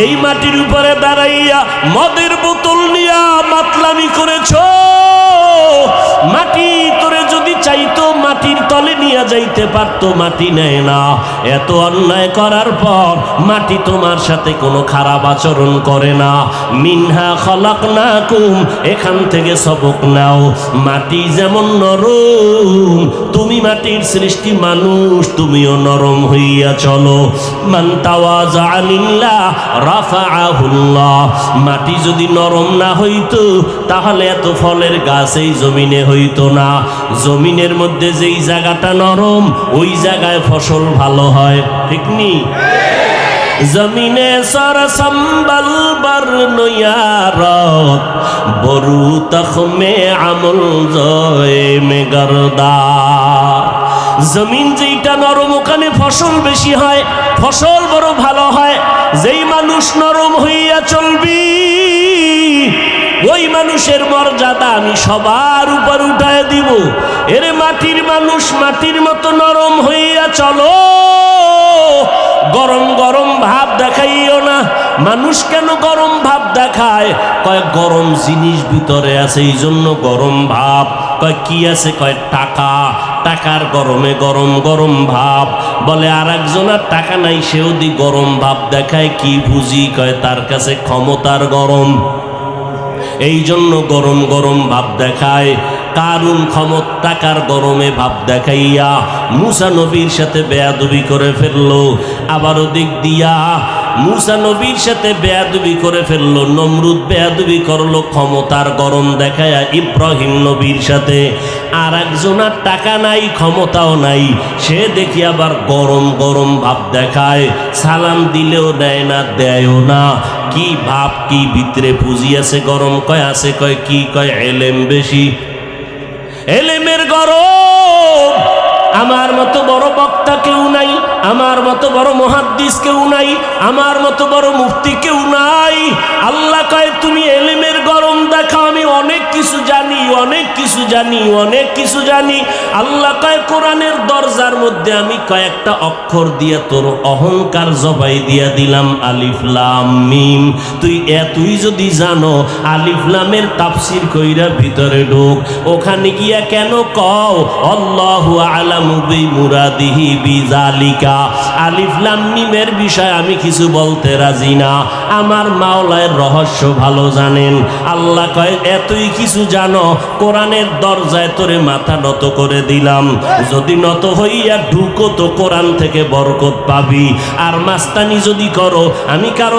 এই মাটির উপরে দাঁড়াইয়া মদের বোতল নিয়া মাতলামি করেছো। মাটি তোরে যদি চাইতো মাটির তলে নিয়ে যাইতে পারতো, মাটি নেয় না। এত অন্যায় করার পর মাটি তোমার সাথে কোনো খারাপ আচরণ করে না। মিনহা খলাকনাকুম, এখান থেকে সবক নাও। মাটি যেমন নরম, তুমি মাটির সৃষ্টি মানুষ, তুমিও নরম হইয়া চলো। মান তাওয়াজা লিল্লাহ রাফাআহুল্লাহ। মাটি যদি নরম না হইতো তাহলে এত ফলের গাছ এই জমিনে হইতো না। জমিনের মধ্যে যেই জায়গাটা নরম ওই জায়গায় ফসল ভালো হয়, ঠিক নি? জমিনে সর সম্বল বর নয়ারত বরু তখমে আমল জয় মে গরদা। জমিন যেইটা নরম ওখানে ফসল বেশি হয়, ফসল বড় ভালো হয়। যেই মানুষ নরম হইয়া চলবি ওই মানুষের মর্যাদা আমি সবার উপর উঠায় দিব। এরে মাটির মানুষ, মাটির মতো নরম হইয়া চলো। গরম গরম ভাব দেখাইও না। মানুষ কেন গরম ভাব দেখায়? কয় গরম জিনিস ভিতরে আছে এই জন্য গরম ভাব। কয় কি আছে? কয় টাকা। টাকার গরমে গরম গরম ভাব। বলে আর একজনের টাকা নাই, সেও দি গরম ভাব দেখায়। কি বুঝি? কয় তার কাছে ক্ষমতার গরম, এই জন্য গরম গরম ভাব দেখায়। কারুন ক্ষমতা টাকার গরমে ভাব দেখাইয়া মুসা নবীর সাথে বেয়াদবি করে ফেললো। আবারও দিক দিয়া মুসা নবীর সাথে বেয়াদবি করে ফেললো। নমরুদ বেয়াদবি করলো ক্ষমতার গরম দেখায়া ইব্রাহিম নবীর সাথে। আর একজনের টাকা নাই, ক্ষমতাও নাই, সে দেখি আবার গরম গরম ভাব দেখায়। সালাম দিলেও দেয় না, দেয়ও না। কি ভাব, কি ভিতরে পুঁজি আছে গরম? কয় আছে। কয় কি? কয় এলেম বেশি, এলেমের গরম। আমার মতো বড় বক্তা কেউ নাই, আমার মতো বড় মুহাদ্দিস কেউ নাই, আমার মতো বড় মুফতি কেউ নাই। আল্লাহ কয় তুমি এলেমের গরম দেখাও, আমি অনেক কিছু জানি, অনেক কিছু জানি, অনেক কিছু জানি। আল্লাহ কয় কোরআনের দরজার মধ্যে আমি কয়েকটা অক্ষর দিয়ে তোর অহংকার জবাই দিয়া দিলাম, আলিফ লাম মিম। তুই এতই যদি জানো, আলিফ লামের তাফসীর কইরা ভিতরে ঢোক। ওখানে গিয়া কেন কও আল্লাহু আ'লামু বিমুরাদিহি বিযালিকা? আলিফ লাম মিমের বিষয় আমি কিছু বলতে রাজি না। আমার মাওলার রহস্য ভালো জানেন। আল্লাহ কয় এতই কিছু জানো, কোরআনের দরজায় তোরে মাথা নত করে দিলাম। যদি নত হইয়া ঢুকো তো কোরআন থেকে বরকত পাবি। আর মাস্তানি যদি করো, আমি কারো